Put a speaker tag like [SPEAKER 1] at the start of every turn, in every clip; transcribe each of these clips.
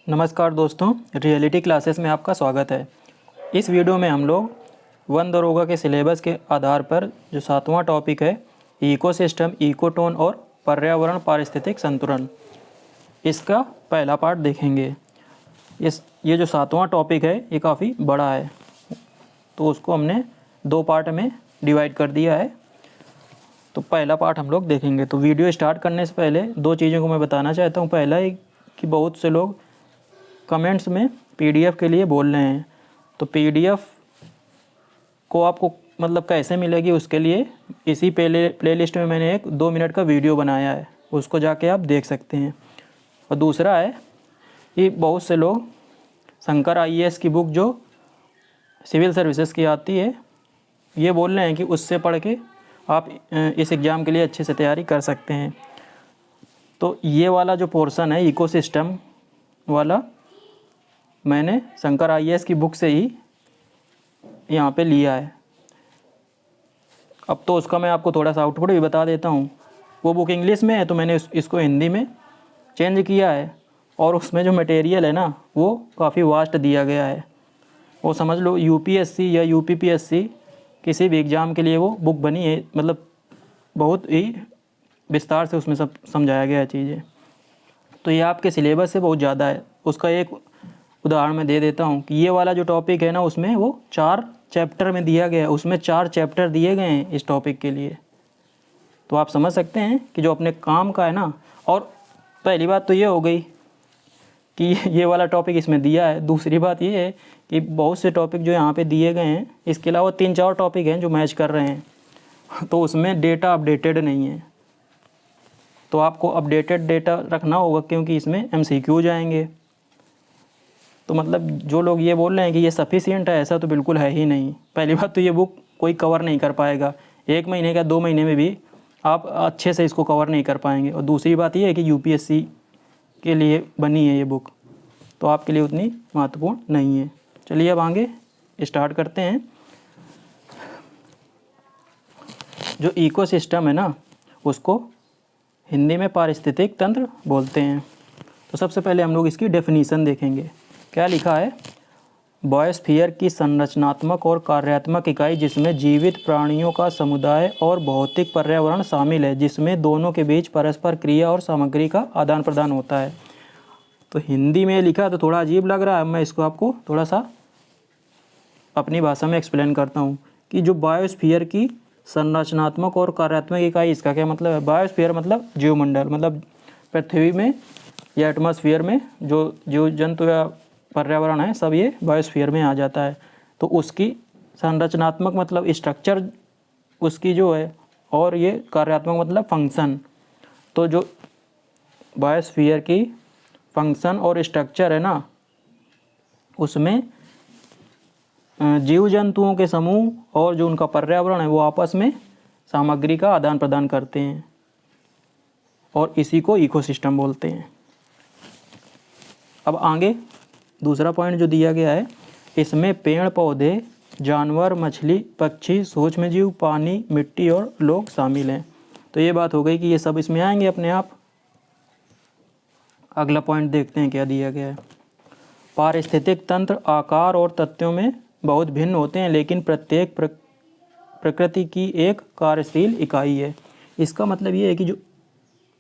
[SPEAKER 1] नमस्कार दोस्तों, reality classes में आपका स्वागत है। इस वीडियो में हम लोग वन दरोगा के सिलेबस के आधार पर जो 7वां टॉपिक है इकोसिस्टम, इकोटोन और पर्यावरण पारिस्थितिक संतुलन, इसका पहला पार्ट देखेंगे। ये जो 7वां टॉपिक है ये काफ़ी बड़ा है, तो उसको हमने 2 पार्ट में डिवाइड कर दिया है। तो पहला पार्ट हम लोग देखेंगे। तो वीडियो स्टार्ट करने से पहले 2 चीज़ों को मैं बताना चाहता हूँ। पहला है कि बहुत से लोग कमेंट्स में पीडीएफ के लिए बोल रहे हैं, तो पीडीएफ को आपको कैसे मिलेगी, उसके लिए इसी प्लेलिस्ट में मैंने एक 2 मिनट का वीडियो बनाया है, उसको जाके आप देख सकते हैं। और दूसरा है कि बहुत से लोग शंकर आईएएस की बुक जो सिविल सर्विसेज की आती है, ये बोल रहे हैं कि उससे पढ़ के आप इस एग्ज़ाम के लिए अच्छे से तैयारी कर सकते हैं। तो ये वाला जो पोर्शन है इकोसिस्टम वाला, मैंने शंकर आईएएस की बुक से ही यहाँ पे लिया है। अब तो उसका मैं आपको थोड़ा सा आउटपुट भी बता देता हूँ। वो बुक इंग्लिश में है, तो मैंने इसको हिंदी में चेंज किया है, और उसमें जो मटेरियल है ना वो काफ़ी वास्ट दिया गया है। वो समझ लो यूपीएससी या यूपीपीएससी किसी भी एग्ज़ाम के लिए वो बुक बनी है, बहुत ही विस्तार से उसमें सब समझाया गया है चीज़ें। तो ये आपके सिलेबस से बहुत ज़्यादा है। उसका एक उदाहरण मैं दे देता हूँ कि ये वाला जो टॉपिक है ना, उसमें वो 4 चैप्टर में दिया गया है, उसमें 4 चैप्टर दिए गए हैं इस टॉपिक के लिए। तो आप समझ सकते हैं कि जो अपने काम का है ना। और पहली बात तो ये हो गई कि ये वाला टॉपिक इसमें दिया है। दूसरी बात ये है कि बहुत से टॉपिक जो यहाँ पे दिए गए हैं, इसके अलावा 3-4 टॉपिक हैं जो मैच कर रहे हैं, तो उसमें डेटा अपडेटेड नहीं है। तो आपको अपडेटेड डेटा रखना होगा, क्योंकि इसमें एमसीक्यू जाएंगे। तो जो लोग ये बोल रहे हैं कि ये सफिशिएंट है, ऐसा तो बिल्कुल है ही नहीं। पहली बात तो ये बुक कोई कवर नहीं कर पाएगा, 1 महीने का 2 महीने में भी आप अच्छे से इसको कवर नहीं कर पाएंगे। और दूसरी बात ये है कि यूपीएससी के लिए बनी है ये बुक, तो आपके लिए उतनी महत्वपूर्ण नहीं है। चलिए अब आगे स्टार्ट करते हैं। जो इकोसिस्टम है ना, उसको हिंदी में पारिस्थितिक तंत्र बोलते हैं। तो सबसे पहले हम लोग इसकी डेफिनीशन देखेंगे। क्या लिखा है? बायोस्फीयर की संरचनात्मक और कार्यात्मक इकाई जिसमें जीवित प्राणियों का समुदाय और भौतिक पर्यावरण शामिल है, जिसमें दोनों के बीच परस्पर क्रिया और सामग्री का आदान प्रदान होता है। तो हिंदी में लिखा तो थोड़ा अजीब लग रहा है, मैं इसको आपको थोड़ा सा अपनी भाषा में एक्सप्लेन करता हूँ कि जो बायोस्फीयर की संरचनात्मक और कार्यात्मक इकाई, इसका क्या मतलब है? बायोस्फीयर मतलब जीवमंडल, पृथ्वी में या एटमॉस्फेयर में जो जीव जंतु या पर्यावरण है, सब ये बायोस्फीयर में आ जाता है। तो उसकी संरचनात्मक मतलब स्ट्रक्चर उसकी जो है, और ये कार्यात्मक मतलब फंक्शन। तो जो बायोस्फीयर की फंक्शन और स्ट्रक्चर है ना, उसमें जीव जंतुओं के समूह और जो उनका पर्यावरण है वो आपस में सामग्री का आदान प्रदान करते हैं, और इसी को इकोसिस्टम बोलते हैं। अब आगे दूसरा पॉइंट जो दिया गया है, इसमें पेड़ पौधे, जानवर, मछली, पक्षी, सूक्ष्मजीव, पानी, मिट्टी और लोग शामिल हैं। तो ये बात हो गई कि ये सब इसमें आएंगे अपने आप। अगला पॉइंट देखते हैं क्या दिया गया है। पारिस्थितिक तंत्र आकार और तथ्यों में बहुत भिन्न होते हैं, लेकिन प्रत्येक प्रकृति की एक कार्यशील इकाई है। इसका मतलब ये है कि जो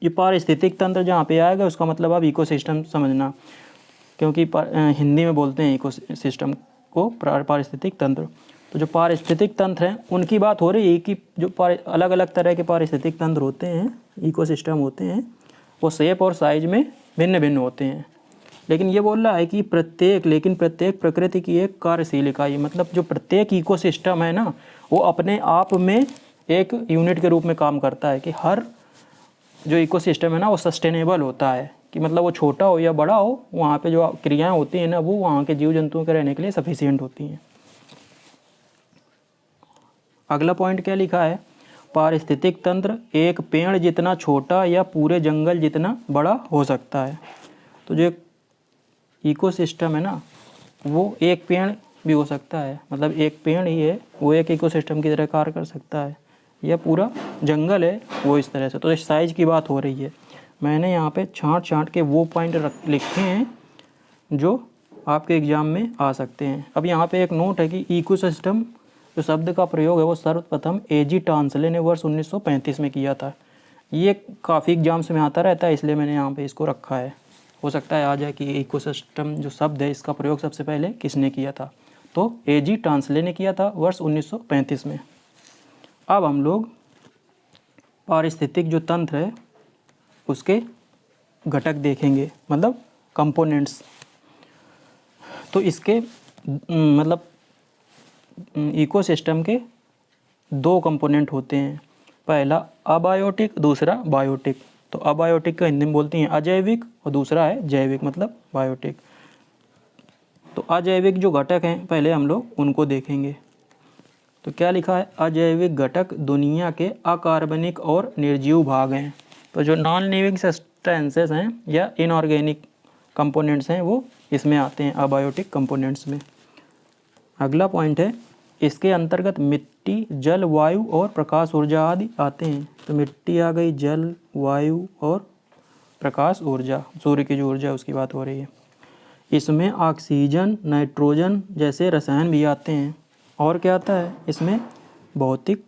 [SPEAKER 1] ये पारिस्थितिक तंत्र जहाँ पे आएगा, उसका मतलब आप इकोसिस्टम समझना, क्योंकि हिंदी में बोलते हैं इकोसिस्टम को पारिस्थितिक तंत्र। तो जो पारिस्थितिक तंत्र हैं उनकी बात हो रही है कि जो अलग अलग तरह के पारिस्थितिक तंत्र होते हैं, इकोसिस्टम होते हैं, वो शेप और साइज में भिन्न भिन्न होते हैं। लेकिन ये बोल रहा है कि प्रत्येक प्रकृति की एक कार्यशील इकाई, मतलब जो प्रत्येक इकोसिस्टम है ना, वो अपने आप में एक यूनिट के रूप में काम करता है। कि हर जो इकोसिस्टम है ना वो सस्टेनेबल होता है, कि वो छोटा हो या बड़ा हो, वहाँ पे जो क्रियाएं होती हैं ना, वो वहाँ के जीव जंतुओं के रहने के लिए सफिशिएंट होती हैं। अगला पॉइंट क्या लिखा है? पारिस्थितिक तंत्र एक पेड़ जितना छोटा या पूरे जंगल जितना बड़ा हो सकता है। तो जो इकोसिस्टम है ना, वो एक पेड़ भी हो सकता है, एक पेड़ ही है वो एक इकोसिस्टम की तरह कार्य कर सकता है, या पूरा जंगल है वो इस तरह से। तो इस साइज की बात हो रही है। मैंने यहाँ पे छांट के वो पॉइंट लिखे हैं जो आपके एग्ज़ाम में आ सकते हैं। अब यहाँ पे एक नोट है कि इकोसिस्टम जो शब्द का प्रयोग है वो सर्वप्रथम एजी टांसले ने वर्ष 1935 में किया था। ये काफ़ी एग्जाम्स में आता रहता है, इसलिए मैंने यहाँ पे इसको रखा है। हो सकता है आ जाए कि इकोसिस्टम जो शब्द है इसका प्रयोग सबसे पहले किसने किया था, तो एजी टांसले ने किया था वर्ष 1935 में। अब हम लोग पारिस्थितिक जो तंत्र है उसके घटक देखेंगे, मतलब कंपोनेंट्स। तो इसके मतलब इकोसिस्टम के दो कंपोनेंट होते हैं, पहला अबायोटिक, दूसरा बायोटिक। तो अबायोटिक का हिंदी में बोलते हैं अजैविक और दूसरा है जैविक मतलब बायोटिक। तो अजैविक जो घटक हैं पहले हम लोग उनको देखेंगे। तो क्या लिखा है, अजैविक घटक दुनिया के अकार्बनिक और निर्जीव भाग हैं। तो जो नॉन लिविंग सब्सटेंसेस हैं या इनऑर्गेनिक कंपोनेंट्स हैं वो इसमें आते हैं अबायोटिक कंपोनेंट्स में। अगला पॉइंट है, इसके अंतर्गत मिट्टी, जल, वायु और प्रकाश ऊर्जा आदि आते हैं। तो मिट्टी आ गई, जल, वायु और प्रकाश ऊर्जा, सूर्य की जो ऊर्जा उसकी बात हो रही है। इसमें ऑक्सीजन, नाइट्रोजन जैसे रसायन भी आते हैं। और क्या आता है इसमें, भौतिक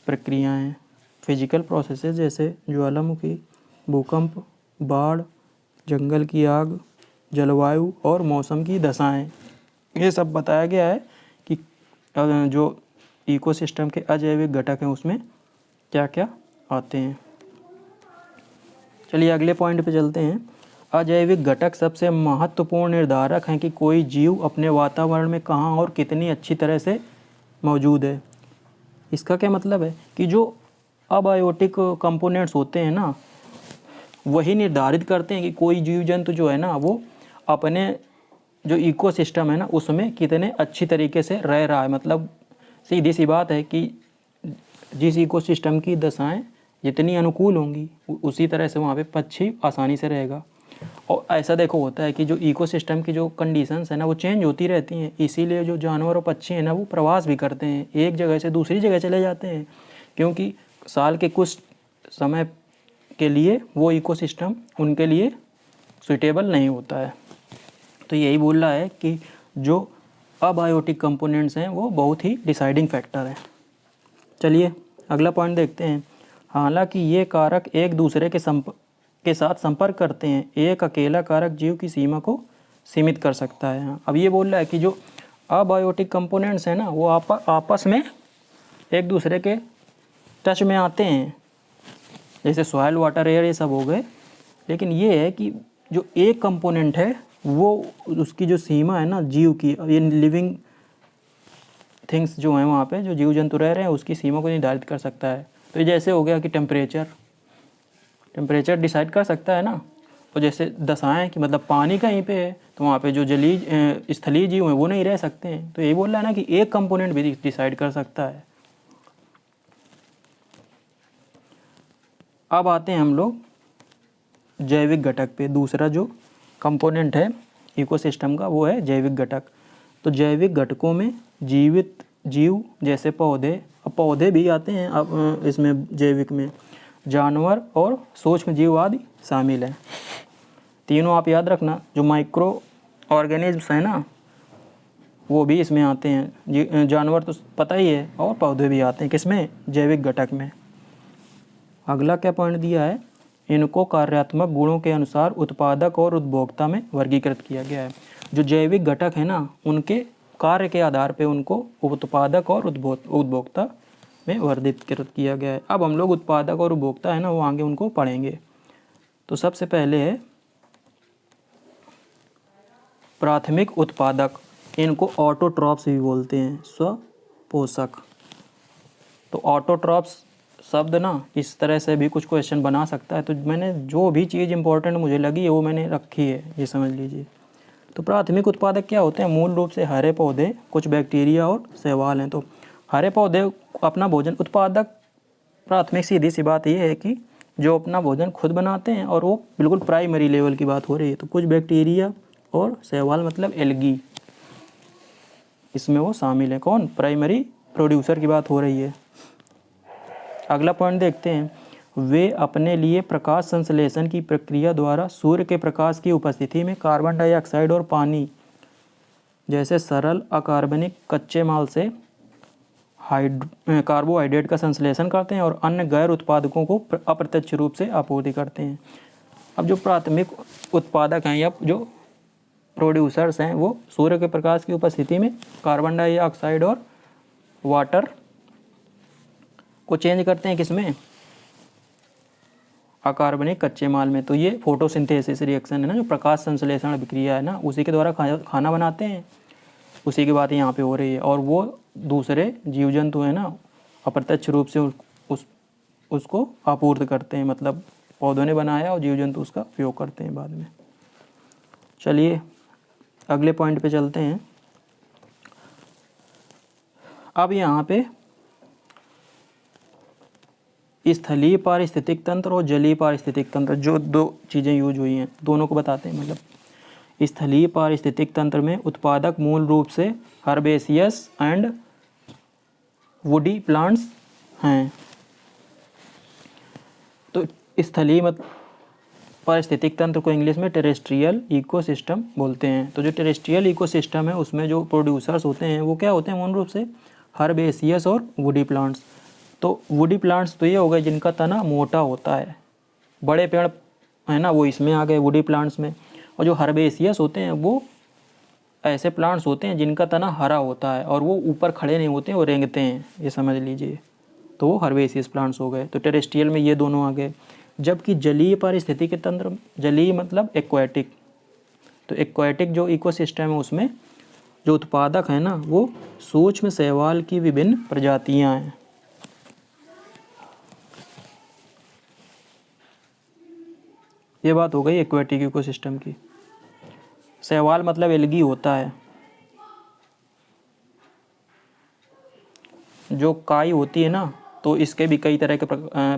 [SPEAKER 1] प्रक्रियाएं, फिजिकल प्रोसेसेस जैसे ज्वालामुखी, भूकंप, बाढ़, जंगल की आग, जलवायु और मौसम की दशाएं। ये सब बताया गया है कि जो इकोसिस्टम के अजैविक घटक हैं उसमें क्या क्या आते हैं। चलिए अगले पॉइंट पे चलते हैं। अजैविक घटक सबसे महत्वपूर्ण निर्धारक हैं कि कोई जीव अपने वातावरण में कहाँ और कितनी अच्छी तरह से मौजूद है। इसका क्या मतलब है कि जो अबायोटिक कंपोनेंट्स होते हैं ना, वही निर्धारित करते हैं कि कोई जीव जंतु जो है ना वो अपने जो इकोसिस्टम है ना उसमें कितने अच्छी तरीके से रह रहा है। मतलब सीधी सी बात है कि जिस इकोसिस्टम की दशाएं जितनी अनुकूल होंगी उसी तरह से वहाँ पे पक्षी आसानी से रहेगा। और ऐसा देखो होता है कि जो इकोसिस्टम की जो कंडीशंस है ना वो चेंज होती रहती हैं, इसीलिए जो जानवर और पक्षी हैं ना वो प्रवास भी करते हैं, एक जगह से दूसरी जगह चले जाते हैं, क्योंकि साल के कुछ समय के लिए वो इकोसिस्टम उनके लिए सुइटेबल नहीं होता है। तो यही बोल रहा है कि जो अबायोटिक कंपोनेंट्स हैं वो बहुत ही डिसाइडिंग फैक्टर है। चलिए अगला पॉइंट देखते हैं। हालांकि ये कारक एक दूसरे के साथ संपर्क करते हैं, एक अकेला कारक जीव की सीमा को सीमित कर सकता है। अब ये बोल रहा है कि जो अबायोटिक कंपोनेंट्स हैं ना वो आपस में एक दूसरे के टच में आते हैं, जैसे सॉइल, वाटर, एयर ये सब हो गए। लेकिन ये है कि जो एक कंपोनेंट है वो उसकी जो सीमा है ना जीव की, ये लिविंग थिंग्स जो हैं वहाँ पे जो जीव जंतु रह रहे हैं उसकी सीमा को निर्धारित कर सकता है। तो ये जैसे हो गया कि टेम्परेचर डिसाइड कर सकता है ना। और जैसे दशाएं कि मतलब पानी कहीं पे है तो वहाँ पे जो जलीय स्थलीय जीव हैं वो नहीं रह सकते हैं। तो यही बोल रहा है ना कि एक कंपोनेंट भी डिसाइड कर सकता है। अब आते हैं हम लोग जैविक घटक पे। दूसरा जो कंपोनेंट है इकोसिस्टम का वो है जैविक घटक। तो जैविक घटकों में जीवित जीव जैसे पौधे, अब पौधे भी आते हैं अब इसमें जैविक में, जानवर और सूक्ष्म जीव आदि शामिल हैं। तीनों आप याद रखना, जो माइक्रो ऑर्गेनिज्म्स हैं ना वो भी इसमें आते हैं। जानवर तो पता ही है और पौधे भी आते हैं किसमें, जैविक घटक में। अगला क्या पॉइंट दिया है, इनको कार्यात्मक गुणों के अनुसार उत्पादक और उपभोक्ता में वर्गीकृत किया गया है। जो जैविक घटक है ना उनके कार्य के आधार पे उनको उत्पादक और उपभोक्ता में वर्गीकृत किया गया है। अब हम लोग उत्पादक और उपभोक्ता है ना वो आगे उनको पढ़ेंगे। तो सबसे पहले है प्राथमिक उत्पादक, इनको ऑटोट्रॉप्स भी बोलते हैं, स्वपोषक। तो ऑटोट्रॉप्स शब्द ना इस तरह से भी कुछ क्वेश्चन बना सकता है। तो मैंने जो भी चीज़ इंपॉर्टेंट मुझे लगी है वो मैंने रखी है, ये समझ लीजिए। तो प्राथमिक उत्पादक क्या होते हैं, मूल रूप से हरे पौधे, कुछ बैक्टीरिया और शैवाल हैं। तो हरे पौधे अपना भोजन उत्पादक, प्राथमिक सीधी सी बात ये है कि जो अपना भोजन खुद बनाते हैं और वो बिल्कुल प्राइमरी लेवल की बात हो रही है। तो कुछ बैक्टीरिया और शैवाल मतलब एल्गी, इसमें वो शामिल है। कौन, प्राइमरी प्रोड्यूसर की बात हो रही है। अगला पॉइंट देखते हैं, वे अपने लिए प्रकाश संश्लेषण की प्रक्रिया द्वारा सूर्य के प्रकाश की उपस्थिति में कार्बन डाइऑक्साइड और पानी जैसे सरल अकार्बनिक कच्चे माल से कार्बोहाइड्रेट का संश्लेषण करते हैं और अन्य गैर उत्पादकों को अप्रत्यक्ष रूप से आपूर्ति करते हैं। अब जो प्राथमिक उत्पादक हैं या जो प्रोड्यूसर्स हैं वो सूर्य के प्रकाश की उपस्थिति में कार्बन डाइऑक्साइड और वाटर को चेंज करते हैं किसमें, अकार्बनिक कच्चे माल में। तो ये फोटोसिंथेसिस रिएक्शन है ना, जो प्रकाश संश्लेषण अभिक्रिया है ना, उसी के द्वारा खाना बनाते हैं, उसी की बात यहाँ पे हो रही है। और वो दूसरे जीव जंतु है ना अप्रत्यक्ष रूप से उसको आपूर्ति करते हैं, मतलब पौधों ने बनाया और जीव जंतु उसका उपयोग करते हैं बाद में। चलिए अगले पॉइंट पे चलते हैं। अब यहाँ पे स्थलीय पारिस्थितिक तंत्र और जलीय पारिस्थितिक तंत्र, जो दो चीज़ें यूज हुई हैं, दोनों को बताते हैं। मतलब स्थलीय पारिस्थितिक तंत्र में उत्पादक मूल रूप से हर्बेसियस एंड वुडी प्लांट्स हैं। तो स्थलीय पारिस्थितिक तंत्र को इंग्लिश में टेरेस्ट्रियल इकोसिस्टम बोलते हैं। तो जो टेरेस्ट्रियल इकोसिस्टम है उसमें जो प्रोड्यूसर्स होते हैं वो क्या होते हैं, मूल रूप से हर्बेसियस और वुडी प्लांट्स। तो वुडी प्लांट्स तो ये हो गए जिनका तना मोटा होता है, बड़े पेड़ है ना, वो इसमें आ गए वुडी प्लांट्स में। और जो हर्बेसियस होते हैं वो ऐसे प्लांट्स होते हैं जिनका तना हरा होता है और वो ऊपर खड़े नहीं होते हैं, वो रेंगते हैं, ये समझ लीजिए। तो वो हर्बेसियस प्लांट्स हो गए। तो टेरेस्ट्रियल में ये दोनों आ गए। जबकि जलीय पारिस्थितिक तंत्र, जलीय मतलब एक्वाटिक, तो एक्वाटिक जो इकोसिस्टम है उसमें जो उत्पादक है ना वो सूक्ष्म शैवाल की विभिन्न प्रजातियां हैं। ये बात हो गई एक्वाटिक इकोसिस्टम की। शैवाल मतलब एल्गी होता है। जो काई होती है ना तो इसके भी कई तरह के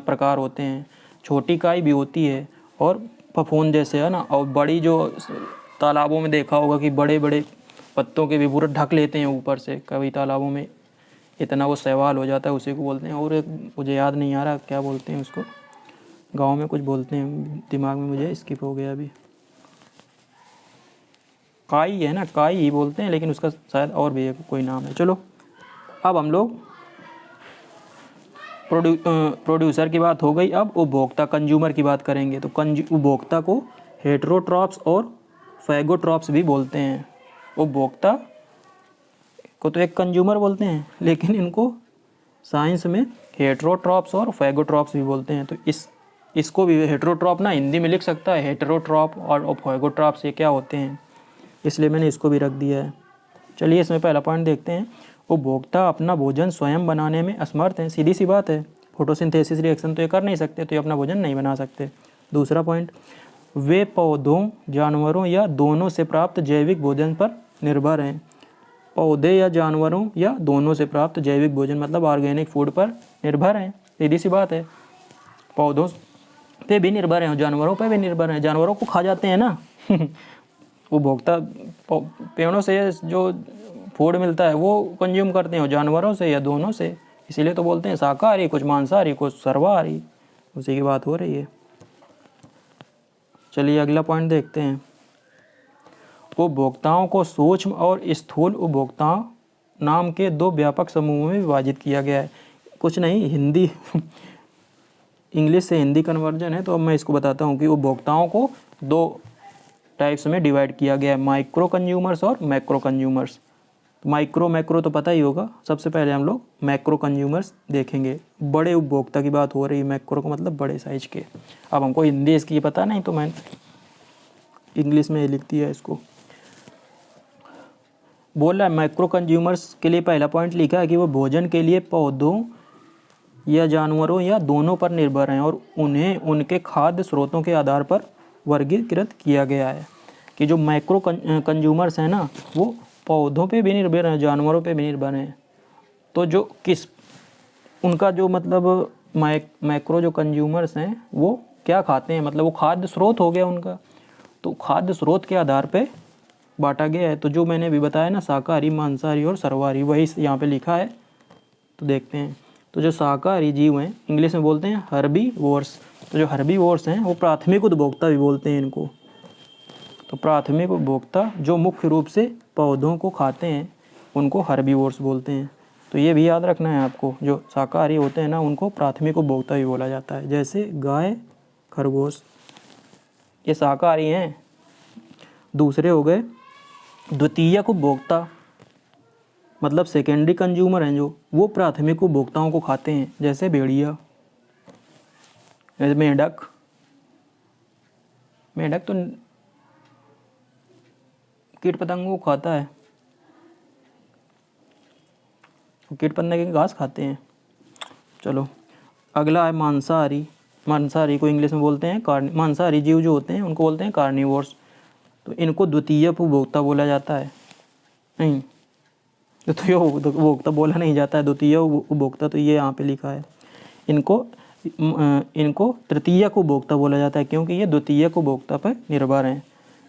[SPEAKER 1] प्रकार होते हैं। छोटी काई भी होती है और फफूंद जैसे है ना, और बड़ी जो तालाबों में देखा होगा कि बड़े बड़े पत्तों के भी पूरा ढक लेते हैं ऊपर से, कभी तालाबों में इतना वो शैवाल हो जाता है, उसी को बोलते हैं। और एक मुझे याद नहीं आ रहा क्या बोलते हैं उसको, गांव में कुछ बोलते हैं, दिमाग में मुझे स्किप हो गया अभी। काई है ना, काई ही बोलते हैं, लेकिन उसका शायद और भी कोई नाम है। चलो अब हम लोग प्रोड्यूसर की बात हो गई। अब उपभोक्ता कंज्यूमर की बात करेंगे। तो उपभोक्ता को हेटेरोट्रॉप्स और फैगोट्रॉप्स भी बोलते हैं। उपभोक्ता को तो एक कंज्यूमर बोलते हैं, लेकिन इनको साइंस में हेटेरोट्रॉप्स और फैगोट्रॉप्स भी बोलते हैं। तो इसको भी हेटेरोट्रॉप ना हिंदी में लिख सकता है, हेटेरोट्रॉप और फैगोट्रॉप्स ये क्या होते हैं, इसलिए मैंने इसको भी रख दिया है। चलिए इसमें पहला पॉइंट देखते हैं। उपभोक्ता अपना भोजन स्वयं बनाने में असमर्थ हैं। सीधी सी बात है, फोटोसिंथेसिस रिएक्शन तो ये कर नहीं सकते, तो ये अपना भोजन नहीं बना सकते। दूसरा पॉइंट, वे पौधों, जानवरों या दोनों से प्राप्त जैविक भोजन पर निर्भर हैं। पौधे या जानवरों या दोनों से प्राप्त जैविक भोजन मतलब ऑर्गेनिक फूड पर निर्भर हैं। सीधी सी बात है, पौधों पे भी निर्भर हैं, जानवरों पे भी निर्भर हैं, जानवरों को खा जाते हैं ना उपभोक्ता पेड़ों से जो फूड मिलता है वो कंज्यूम करते हैं, जानवरों से या दोनों से, इसीलिए तो बोलते हैं शाकाहारी, कुछ मांसाहारी, कुछ सर्वाहारी, उसी की बात हो रही है। चलिए अगला पॉइंट देखते हैं। उपभोक्ताओं को सूक्ष्म और स्थूल उपभोक्ताओं नाम के दो व्यापक समूहों में विभाजित किया गया है। कुछ नहीं, हिंदी इंग्लिश से हिंदी कन्वर्जन है, तो अब मैं इसको बताता हूँ कि उपभोक्ताओं को दो टाइप्स में डिवाइड किया गया है, माइक्रो कंज्यूमर्स और मैक्रो कंज्यूमर्स। मैक्रो तो पता ही होगा। सबसे पहले हम लोग मैक्रो कंज्यूमर्स देखेंगे। बड़े उपभोक्ता की बात हो रही है, मैक्रो का मतलब बड़े साइज के। अब हमको हिंदी इसकी पता नहीं, तो मैं इंग्लिश में लिख दिया इसको। बोल रहा है मैक्रो कंज्यूमर्स के लिए पहला पॉइंट लिखा है कि वो भोजन के लिए पौधों या जानवरों या दोनों पर निर्भर हैं और उन्हें उनके खाद्य स्रोतों के आधार पर वर्गीकृत किया गया है। कि जो मैक्रो कंज्यूमर्स हैं ना वो पौधों पे भी निर्भर हैं, जानवरों पे भी निर्भर हैं। तो जो उनका जो मतलब मैक्रो जो कंज्यूमर्स हैं वो क्या खाते हैं, मतलब वो खाद्य स्रोत हो गया उनका, तो खाद्य स्रोत के आधार पे बांटा गया है। तो जो मैंने अभी बताया ना, शाकाहारी, मांसाहारी और सर्वाहारी, वही यहाँ पे लिखा है। तो देखते हैं। तो जो शाकाहारी जीव हैं इंग्लिश में बोलते हैं हर्बीवोर्स। तो जो हर्बीवोर्स हैं वो प्राथमिक उपभोक्ता भी बोलते हैं इनको। तो प्राथमिक उपभोक्ता जो मुख्य रूप से पौधों को खाते हैं उनको हर्बीवोर्स बोलते हैं। तो ये भी याद रखना है आपको, जो शाकाहारी होते हैं ना उनको प्राथमिक उपभोक्ता भी बोला जाता है। जैसे गाय, खरगोश ये शाकाहारी हैं। दूसरे हो गए द्वितीयक उपभोक्ता, मतलब सेकेंडरी कंज्यूमर हैं जो, वो प्राथमिक उपभोक्ताओं को खाते हैं। जैसे भेड़िया, मेंढक। मेंढक तो कीट पतंगों को खाता है, कीट पतंगे की घास खाते हैं। चलो अगला है मांसाहारी। मांसाहारी को इंग्लिश में बोलते हैं मांसाहारी जीव जो होते हैं उनको बोलते हैं कार्निवोर्स। तो इनको द्वितीय उपभोक्ता बोला जाता है। नहीं, द्वितीय उपभोक्ता बोला नहीं जाता है, द्वितीय उपभोक्ता तो ये यहाँ पे लिखा है। इनको तृतीयक उपभोक्ता बोला जाता है क्योंकि ये द्वितीयक उपभोक्ता पर निर्भर हैं।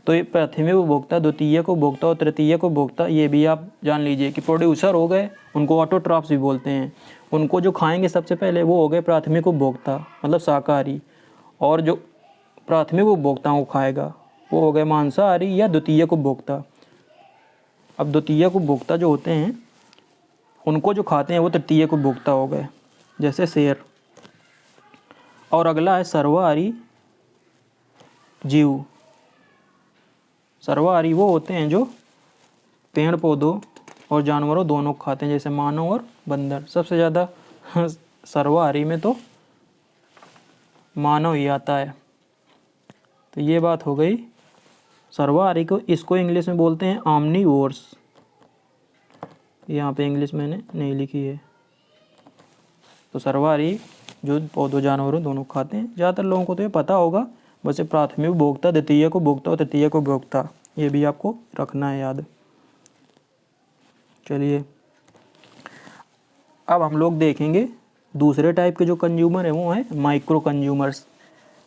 [SPEAKER 1] तो ये प्राथमिक उपभोक्ता, द्वितीयक उपभोक्ता और तृतीयक उपभोक्ता ये भी आप जान लीजिए कि प्रोड्यूसर हो गए, उनको ऑटोट्रॉफ्स भी बोलते हैं। उनको जो खाएंगे सबसे पहले वो हो गए प्राथमिक उपभोक्ता मतलब शाकाहारी, और जो प्राथमिक उपभोक्ताओं को खाएगा वो हो गए मांसाहारी या द्वितीयक उपभोक्ता। अब द्वितीयक उपभोक्ता जो होते हैं उनको जो खाते हैं वो तृतीयक उपभोक्ता हो गए, जैसे शेर। और अगला है सर्वाहारी जीव। सर्वाहारी वो होते हैं जो पेड़ पौधों और जानवरों दोनों को खाते हैं, जैसे मानव और बंदर। सबसे ज़्यादा सर्वाहारी में तो मानव ही आता है। तो ये बात हो गई सर्वाहारी को। इसको इंग्लिश में बोलते हैं ऑमनीवोर्स। यहाँ पे इंग्लिश मैंने नहीं लिखी है। तो सर्वाहारी जो पौधों जानवरों दोनों खाते हैं। ज़्यादातर लोगों को तो ये पता होगा, बस ये प्राथमिक उपभोक्ता, द्वितीयक उपभोक्ता और तृतीयक उपभोक्ता ये भी आपको रखना है याद। चलिए अब हम लोग देखेंगे दूसरे टाइप के जो कंज्यूमर हैं वो हैं माइक्रो कंज्यूमर्स,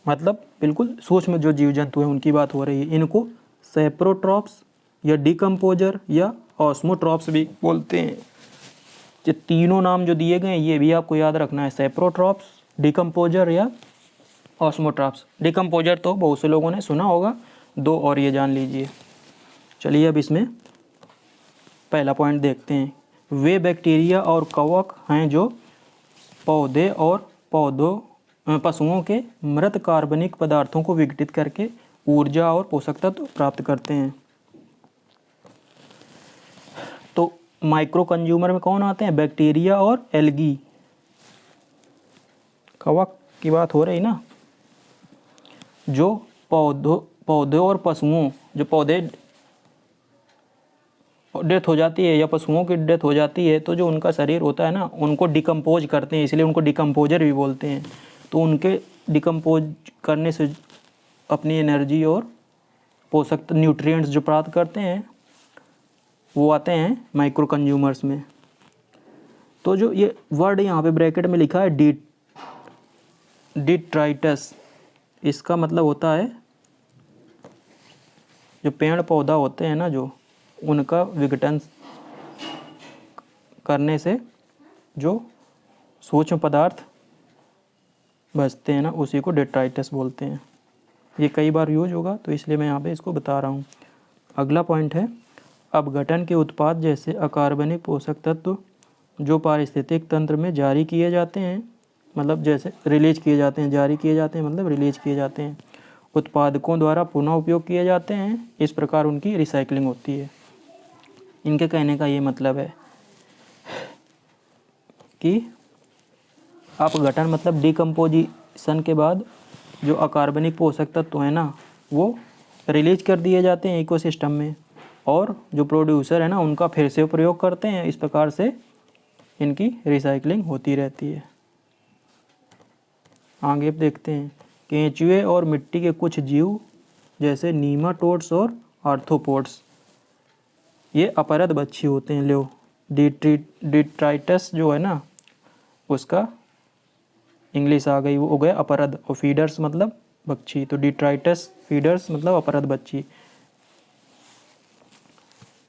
[SPEAKER 1] मतलब बिल्कुल सूक्ष्म जो जीव जंतु हैं उनकी बात हो रही है। इनको सेप्रोट्रॉप्स या डिकम्पोजर या ऑस्मोट्रॉप्स भी बोलते हैं। ये तीनों नाम जो दिए गए हैं ये भी आपको याद रखना है, सेप्रोट्रॉप्स, डिकम्पोजर या ऑस्मोट्रॉप्स। डिकम्पोजर तो बहुत से लोगों ने सुना होगा, दो और ये जान लीजिए। चलिए अब इसमें पहला पॉइंट देखते हैं। वे बैक्टीरिया और कवक हैं जो पौधे और पशुओं के मृत कार्बनिक पदार्थों को विघटित करके ऊर्जा और पोषक तत्व प्राप्त करते हैं। तो माइक्रो कंज्यूमर में कौन आते हैं? बैक्टीरिया और एल्गी। कवक की बात हो रही ना, जो पौधे और पशुओं, जो पौधे डेथ हो जाती है या पशुओं की डेथ हो जाती है तो जो उनका शरीर होता है ना उनको डिकम्पोज करते हैं, इसलिए उनको डिकम्पोजर भी बोलते हैं। तो उनके डिकम्पोज करने से अपनी एनर्जी और पोषक न्यूट्रिएंट्स जो प्राप्त करते हैं वो आते हैं माइक्रो कंज्यूमर्स में। तो जो ये वर्ड यहाँ पे ब्रैकेट में लिखा है डिट्राइटस, इसका मतलब होता है जो पेड़ पौधा होते हैं ना, जो उनका विघटन करने से जो सूक्ष्म पदार्थ बचते हैं ना उसी को डिट्राइटस बोलते हैं। ये कई बार यूज होगा तो इसलिए मैं यहाँ पे इसको बता रहा हूँ। अगला पॉइंट है अपघटन के उत्पाद जैसे अकार्बनिक पोषक तत्व जो पारिस्थितिक तंत्र में जारी किए जाते हैं, मतलब जैसे रिलीज किए जाते हैं, जारी किए जाते हैं मतलब रिलीज किए जाते हैं, उत्पादकों द्वारा पुनः उपयोग किए जाते हैं। इस प्रकार उनकी रिसाइकलिंग होती है। इनके कहने का ये मतलब है कि अपघटन मतलब डिकम्पोजिशन के बाद जो अकार्बनिक पोषक तत्व हैं ना वो रिलीज कर दिए जाते हैं इकोसिस्टम में, और जो प्रोड्यूसर है ना उनका फिर से प्रयोग करते हैं। इस प्रकार से इनकी रिसाइकलिंग होती रहती है। आगे देखते हैं केंचुए और मिट्टी के कुछ जीव जैसे नीमाटोड्स और आर्थ्रोपोड्स, ये अपरदभक्षी होते हैं। लो डिट्राइटस जो है ना उसका इंग्लिश आ गई, वो हो गया अपरद, और फीडर्स मतलब भक्षी। तो डिट्राइटस फीडर्स मतलब अपरदभक्षी।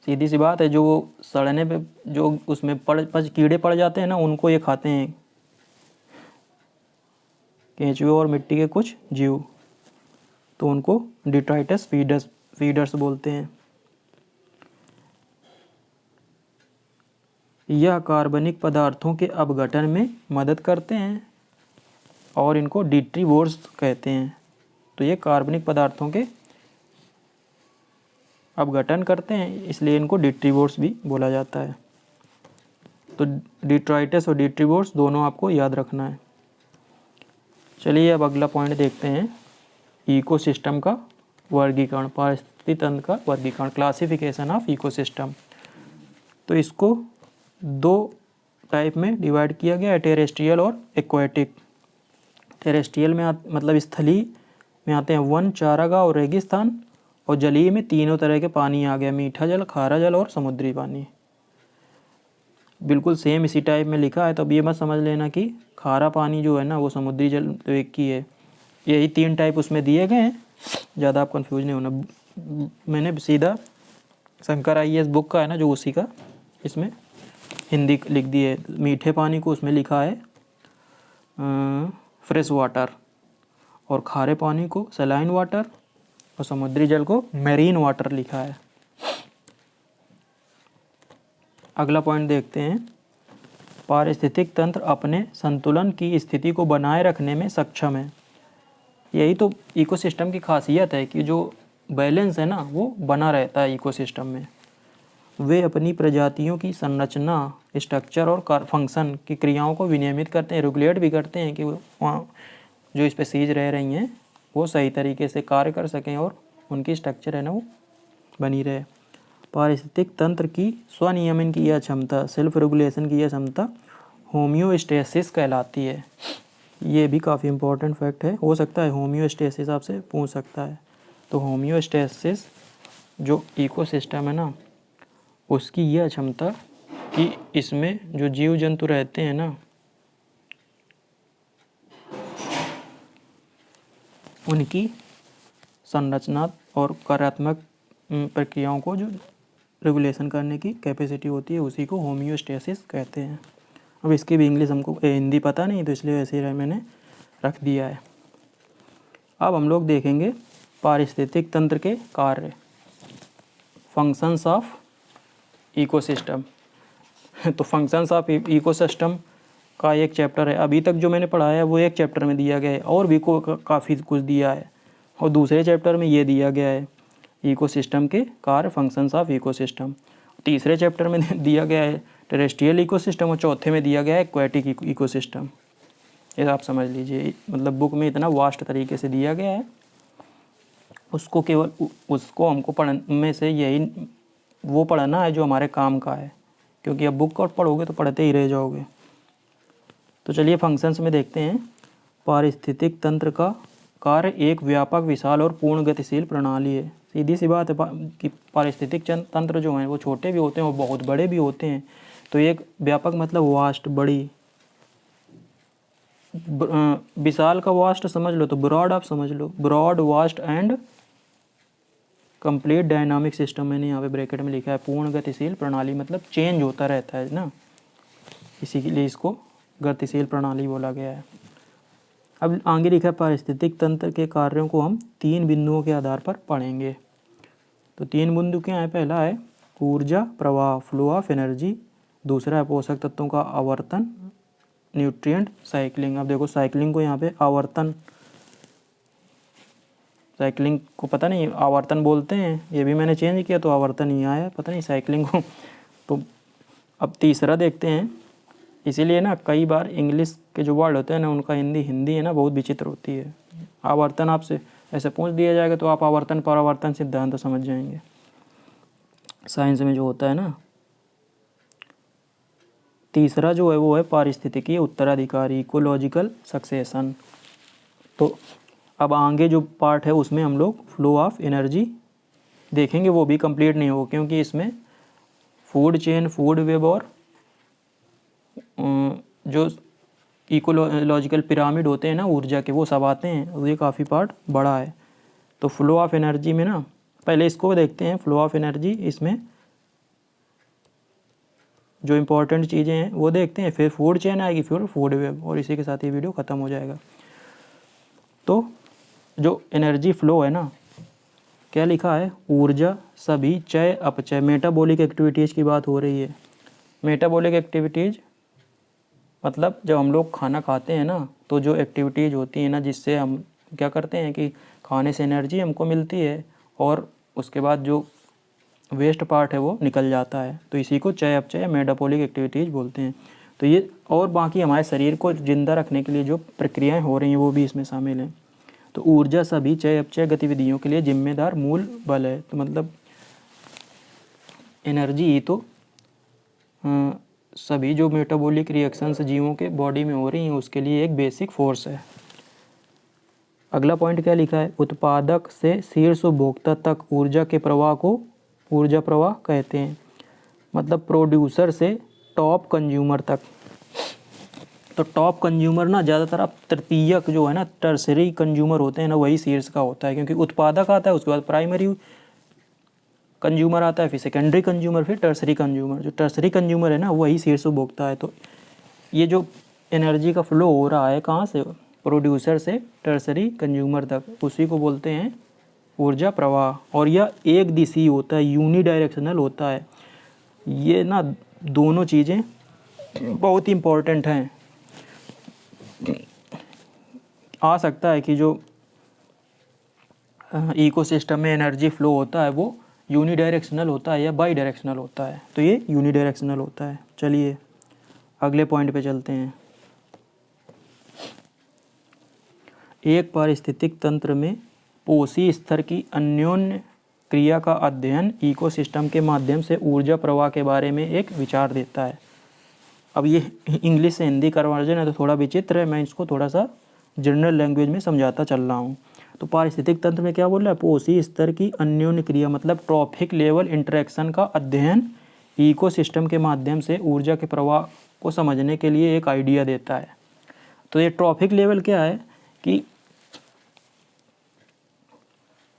[SPEAKER 1] सीधी सी बात है, जो सड़ने पे जो उसमें कीड़े पड़ जाते हैं ना उनको ये खाते हैं, केंचुए और मिट्टी के कुछ जीव, तो उनको डिट्राइटस फीडर्स बोलते हैं। यह कार्बनिक पदार्थों के अपघटन में मदद करते हैं और इनको डिट्रीवोर्स कहते हैं। तो ये कार्बनिक पदार्थों के अपघटन करते हैं, इसलिए इनको डिट्रीवोर्स भी बोला जाता है। तो डिट्राइटस और डिट्रीवोर्स दोनों आपको याद रखना है। चलिए अब अगला पॉइंट देखते हैं, इकोसिस्टम का वर्गीकरण, पारिस्थितिकी तंत्र का वर्गीकरण, क्लासिफिकेशन ऑफ इकोसिस्टम। तो इसको दो टाइप में डिवाइड किया गया है, टेरेस्ट्रियल और एक्वाटिक। टेरेस्ट्रियल में मतलब स्थलीय में आते हैं वन, चारागाह और रेगिस्तान, और जलीय में तीनों तरह के पानी आ गया, मीठा जल, खारा जल और समुद्री पानी। बिल्कुल सेम इसी टाइप में लिखा है, तो अब ये मत समझ लेना कि खारा पानी जो है ना वो समुद्री जल तो एक ही है। यही 3 टाइप उसमें दिए गए हैं, ज़्यादा आप कंफ्यूज नहीं होना। मैंने सीधा शंकर IAS बुक का है ना जो उसी का इसमें हिंदी लिख दी है। मीठे पानी को उसमें लिखा है फ्रेश वाटर, और खारे पानी को सलाइन वाटर, और समुद्री जल को मैरीन वाटर लिखा है। अगला पॉइंट देखते हैं, पारिस्थितिक तंत्र अपने संतुलन की स्थिति को बनाए रखने में सक्षम है। यही तो इकोसिस्टम की खासियत है कि जो बैलेंस है ना वो बना रहता है इकोसिस्टम में। वे अपनी प्रजातियों की संरचना, स्ट्रक्चर और फंक्शन की क्रियाओं को विनियमित करते हैं, रेगुलेट भी करते हैं कि वहाँ जो स्पीसीज रह रही हैं वो सही तरीके से कार्य कर सकें और उनकी स्ट्रक्चर है ना वो बनी रहे। पारिस्थितिक तंत्र की स्वनियमन की यह क्षमता, सेल्फ रेगुलेशन की यह क्षमता होम्योस्टेसिस कहलाती है। ये भी काफ़ी इंपॉर्टेंट फैक्ट है, हो सकता है होम्योस्टेसिस आपसे पूछ सकता है। तो होम्योस्टेसिस जो इकोसिस्टम है ना उसकी यह क्षमता कि इसमें जो जीव जंतु रहते हैं ना उनकी संरचना और कार्यात्मक प्रक्रियाओं को जो रेगुलेशन करने की कैपेसिटी होती है उसी को होम्योस्टेसिस कहते हैं। अब इसकी भी इंग्लिश हमको हिंदी पता नहीं, तो इसलिए ऐसे ही मैंने रख दिया है। अब हम लोग देखेंगे पारिस्थितिक तंत्र के कार्य, फंक्शंस ऑफ इकोसिस्टम। तो फंक्शंस ऑफ इकोसिस्टम का एक चैप्टर है, अभी तक जो मैंने पढ़ाया है वो एक चैप्टर में दिया गया है, और भी काफ़ी कुछ दिया है, और दूसरे चैप्टर में ये दिया गया है इकोसिस्टम के कार्य, फंक्शंस ऑफ इकोसिस्टम। तीसरे चैप्टर में दिया गया है टेरेस्ट्रियल इकोसिस्टम, और चौथे में दिया गया है एक्वाटिक इकोसिस्टम। ये आप समझ लीजिए, मतलब बुक में इतना वास्ट तरीके से दिया गया है, उसको केवल उसको हमको पढ़ने में से यही वो पढ़ना है जो हमारे काम का है, क्योंकि अब बुक को पढ़ोगे तो पढ़ते ही रह जाओगे। तो चलिए फंक्शंस में देखते हैं। पारिस्थितिक तंत्र का कार्य एक व्यापक, विशाल और पूर्ण गतिशील प्रणाली है। सीधी सी बात है कि पारिस्थितिक तंत्र जो हैं वो छोटे भी होते हैं और बहुत बड़े भी होते हैं। तो एक व्यापक मतलब वास्ट, बड़ी, विशाल का वास्ट समझ लो तो ब्रॉड आप समझ लो, broad, vast and complete dynamic system. मैंने यहाँ पे ब्रैकेट में लिखा है पूर्ण गतिशील प्रणाली, मतलब चेंज होता रहता है ना, इसी के लिए इसको गतिशील प्रणाली बोला गया है। अब आगे लिखा है पारिस्थितिक तंत्र के कार्यों को हम 3 बिंदुओं के आधार पर पढ़ेंगे। तो 3 बिंदु क्या है, पहला है ऊर्जा प्रवाह, फ्लो ऑफ एनर्जी, दूसरा है पोषक तत्वों का आवर्तन, न्यूट्रिएंट साइकिलिंग। अब देखो साइकिलिंग को यहाँ पे आवर्तन, साइकिलिंग को पता नहीं आवर्तन बोलते हैं, ये भी मैंने चेंज किया तो आवर्तन ही आया, पता नहीं साइकिलिंग को। तो अब तीसरा देखते हैं, इसीलिए ना कई बार इंग्लिश के जो वर्ड होते हैं ना उनका हिंदी है ना बहुत विचित्र होती है। आवर्तन आपसे ऐसे पूछ दिया जाएगा तो आप आवर्तन परावर्तन सिद्धांत तो समझ जाएंगे, साइंस में जो होता है ना। तीसरा जो है वो है पारिस्थितिकी उत्तराधिकारी, इकोलॉजिकल सक्सेशन। तो अब आगे जो पार्ट है उसमें हम लोग फ्लो ऑफ एनर्जी देखेंगे, वो भी कंप्लीट नहीं हो क्योंकि इसमें फूड चेन, फूड वेब और जो इकोलॉजिकल पिरामिड होते हैं ना ऊर्जा के, वो सब आते हैं, और ये काफ़ी पार्ट बड़ा है। तो फ्लो ऑफ एनर्जी में ना पहले इसको देखते हैं, फ्लो ऑफ एनर्जी, इसमें जो इम्पोर्टेंट चीज़ें हैं वो देखते हैं, फिर फूड चेन आएगी, फिर फूड वेब, और इसी के साथ ये वीडियो ख़त्म हो जाएगा। तो जो एनर्जी फ्लो है ना, क्या लिखा है, ऊर्जा सभी चय अपचय, मेटाबॉलिक एक्टिविटीज़ की बात हो रही है। मेटाबॉलिक एक्टिविटीज़ मतलब जब हम लोग खाना खाते हैं ना, तो जो एक्टिविटीज़ होती है ना, जिससे हम क्या करते हैं कि खाने से एनर्जी हमको मिलती है और उसके बाद जो वेस्ट पार्ट है वो निकल जाता है, तो इसी को चय अपचय मेटाबॉलिक एक्टिविटीज़ बोलते हैं। तो ये और बाकी हमारे शरीर को जिंदा रखने के लिए जो प्रक्रियाएं हो रही हैं वो भी इसमें शामिल हैं। तो ऊर्जा सभी चय अपचय गतिविधियों के लिए जिम्मेदार मूल बल है। तो मतलब एनर्जी ही तो सभी जो मेटाबॉलिक रिएक्शंस जीवों के बॉडी में हो रही हैं उसके लिए एक बेसिक फोर्स है। अगला पॉइंट क्या लिखा है, उत्पादक से शीर्ष उपभोक्ता तक ऊर्जा के प्रवाह को ऊर्जा प्रवाह कहते हैं। मतलब प्रोड्यूसर से टॉप कंज्यूमर तक। तो टॉप कंज्यूमर ना ज़्यादातर आप तृतीयक जो है ना, टर्सरी कंज्यूमर होते हैं ना, वही शीर्ष का होता है, क्योंकि उत्पादक आता है, उसके बाद प्राइमरी कंज्यूमर आता है, फिर सेकेंडरी कंज्यूमर, फिर टर्सरी कंज्यूमर। जो टर्सरी कंज्यूमर है ना वही शीर्ष उपभोक्ता है। तो ये जो एनर्जी का फ्लो हो रहा है कहाँ से, प्रोड्यूसर से टर्सरी कंज्यूमर तक, उसी को बोलते हैं ऊर्जा प्रवाह। और यह एक दिशी होता है, यूनिडायरेक्शनल होता है। ये ना दोनों चीज़ें बहुत इम्पोर्टेंट हैं। आ सकता है कि जो इकोसिस्टम में एनर्जी फ्लो होता है वो यूनिडायरेक्शनल होता है या बाई डायरेक्शनल होता है, तो ये यूनिडायरेक्शनल होता है। चलिए अगले पॉइंट पे चलते हैं। एक पारिस्थितिक तंत्र में पोषी स्तर की अन्योन्य क्रिया का अध्ययन इकोसिस्टम के माध्यम से ऊर्जा प्रवाह के बारे में एक विचार देता है। अब ये इंग्लिश से हिंदी कन्वर्जन है तो थोड़ा विचित्र है, मैं इसको थोड़ा सा जनरल लैंग्वेज में समझाता चल रहा हूँ। तो पारिस्थितिक तंत्र में क्या बोल रहा है, पोषी स्तर की अन्योन्य क्रिया मतलब ट्रॉफिक लेवल इंटरेक्शन का अध्ययन इकोसिस्टम के माध्यम से ऊर्जा के प्रवाह को समझने के लिए एक आइडिया देता है। तो ये ट्रॉफिक लेवल क्या है कि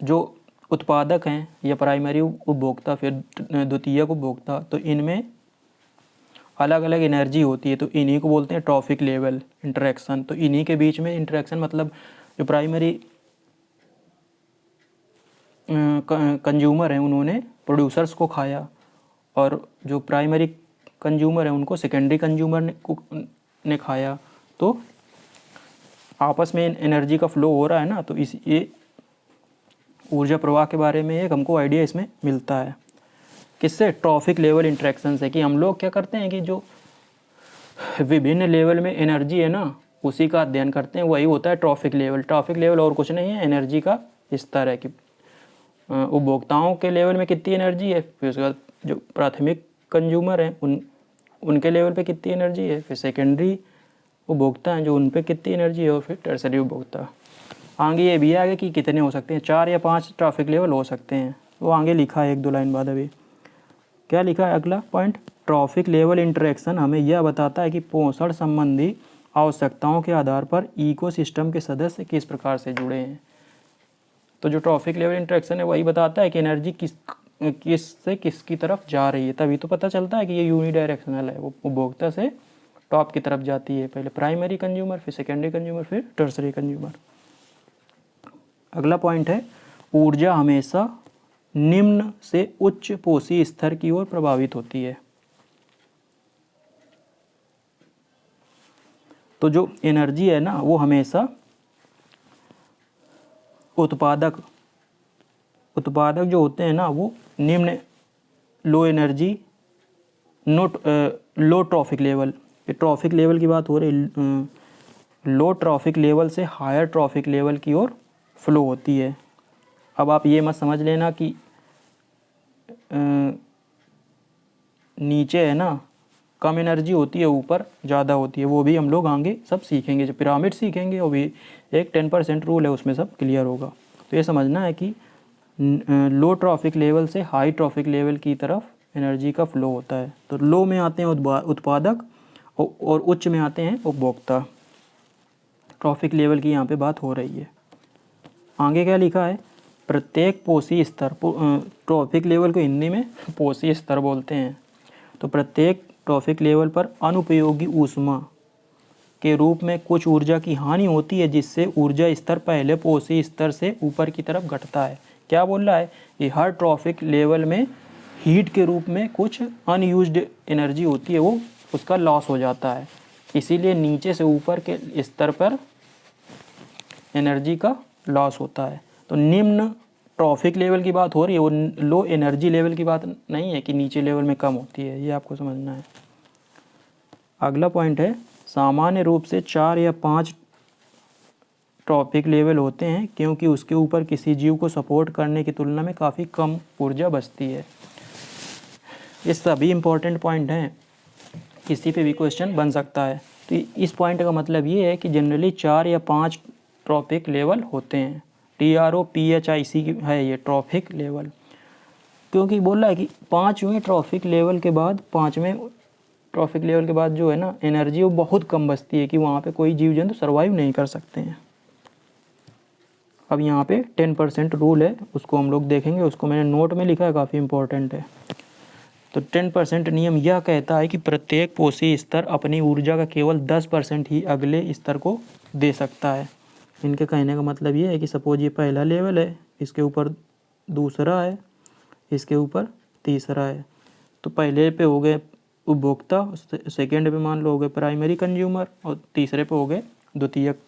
[SPEAKER 1] जो उत्पादक हैं या प्राइमरी उपभोक्ता फिर द्वितीयक उपभोक्ता, तो इनमें अलग अलग एनर्जी होती है, तो इन्हीं को बोलते हैं ट्रॉफिक लेवल इंटरेक्शन। तो इन्हीं के बीच में इंटरेक्शन मतलब जो प्राइमरी कंज्यूमर हैं उन्होंने प्रोड्यूसर्स को खाया और जो प्राइमरी कंज्यूमर हैं उनको सेकेंडरी कंज्यूमर ने खाया, तो आपस में एनर्जी का फ्लो हो रहा है ना। तो इस ये ऊर्जा प्रवाह के बारे में एक हमको आइडिया इसमें मिलता है। किससे, ट्रॉफिक लेवल इंटरेक्शन से, कि हम लोग क्या करते हैं कि जो विभिन्न लेवल में एनर्जी है ना उसी का अध्ययन करते हैं, वही होता है ट्रॉफिक लेवल। ट्रॉफिक लेवल और कुछ नहीं है, एनर्जी का स्तर है कि उपभोक्ताओं के लेवल में कितनी एनर्जी है, फिर उसके बाद जो प्राथमिक कंज्यूमर हैं उनके लेवल पे कितनी एनर्जी है, फिर सेकेंडरी उपभोक्ता हैं जो उन पे कितनी एनर्जी है, और फिर टर्सरी उपभोक्ता। आगे ये भी आगे कि कितने हो सकते हैं, 4 या 5 ट्रैफिक लेवल हो सकते हैं, वो आगे लिखा है 1-2 लाइन बाद। अभी क्या लिखा है अगला पॉइंट, ट्रॉफिक लेवल इंटरेक्शन हमें यह बताता है कि पोषण संबंधी आवश्यकताओं के आधार पर इकोसिस्टम के सदस्य किस प्रकार से जुड़े हैं। तो जो ट्रॉफिक लेवल इंटरेक्शन है वही बताता है कि एनर्जी किस से किसकी तरफ जा रही है, तभी तो पता चलता है कि ये यूनिडायरेक्शनल है, वो उपभोक्ता से टॉप की तरफ जाती है, पहले प्राइमरी कंज्यूमर, फिर सेकेंडरी कंज्यूमर, फिर टर्सरी कंज्यूमर। अगला पॉइंट है, ऊर्जा हमेशा निम्न से उच्च पोषी स्तर की ओर प्रभावित होती है। तो जो एनर्जी है ना वो हमेशा उत्पादक जो होते हैं ना वो निम्न low energy low trophic level, ये ट्रॉफिक लेवल की बात हो रही, लो ट्रॉफिक लेवल से हायर ट्रॉफिक लेवल की ओर फ्लो होती है। अब आप ये मत समझ लेना कि नीचे है ना कम एनर्जी होती है, ऊपर ज़्यादा होती है, वो भी हम लोग आगे सब सीखेंगे, जब पिरामिड सीखेंगे वो भी एक 10% रूल है उसमें सब क्लियर होगा। तो ये समझना है कि लो ट्रॉफिक लेवल से हाई ट्रॉफिक लेवल की तरफ एनर्जी का फ्लो होता है। तो लो में आते हैं उत्पादक और उच्च में आते हैं उपभोक्ता। ट्रॉफिक लेवल की यहाँ पे बात हो रही है। आगे क्या लिखा है, प्रत्येक पोषी स्तर, ट्रॉफिक लेवल को हिंदी में पोषी स्तर बोलते हैं। तो प्रत्येक ट्रॉफिक लेवल पर अनुपयोगी ऊष्मा के रूप में कुछ ऊर्जा की हानि होती है, जिससे ऊर्जा स्तर पहले पोषी स्तर से ऊपर की तरफ घटता है। क्या बोल रहा है कि हर ट्रॉफिक लेवल में हीट के रूप में कुछ अनयूज्ड एनर्जी होती है, वो उसका लॉस हो जाता है, इसीलिए नीचे से ऊपर के स्तर पर एनर्जी का लॉस होता है। तो निम्न ट्रॉफिक लेवल की बात हो रही है, वो लो एनर्जी लेवल की बात नहीं है कि नीचे लेवल में कम होती है, ये आपको समझना है। अगला पॉइंट है, सामान्य रूप से 4 या 5 ट्रॉफिक लेवल होते हैं, क्योंकि उसके ऊपर किसी जीव को सपोर्ट करने की तुलना में काफ़ी कम ऊर्जा बचती है। ये सभी इम्पोर्टेंट पॉइंट हैं, किसी पे भी क्वेश्चन बन सकता है। तो इस पॉइंट का मतलब ये है कि जनरली 4 या 5 ट्रॉफिक लेवल होते हैं। TROPHIC है ये ट्रॉफिक लेवल, क्योंकि बोल रहा है कि 5वें ट्रॉफिक लेवल के बाद, 5वें ट्रॉफिक लेवल के बाद जो है ना एनर्जी वो बहुत कम बचती है कि वहाँ पे कोई जीव जंतु सर्वाइव नहीं कर सकते हैं। अब यहाँ पे 10% रूल है, उसको हम लोग देखेंगे, उसको मैंने नोट में लिखा है, काफ़ी इंपॉर्टेंट है। तो 10% नियम यह कहता है कि प्रत्येक पोषी स्तर अपनी ऊर्जा का केवल 10% ही अगले स्तर को दे सकता है। इनके कहने का मतलब ये है कि सपोज ये पहला लेवल है, इसके ऊपर दूसरा है, इसके ऊपर तीसरा है, तो पहले पे हो गए उपभोक्ता, सेकेंड पे मान लो हो गए प्राइमरी कंज्यूमर, और तीसरे पे हो गए द्वितीयक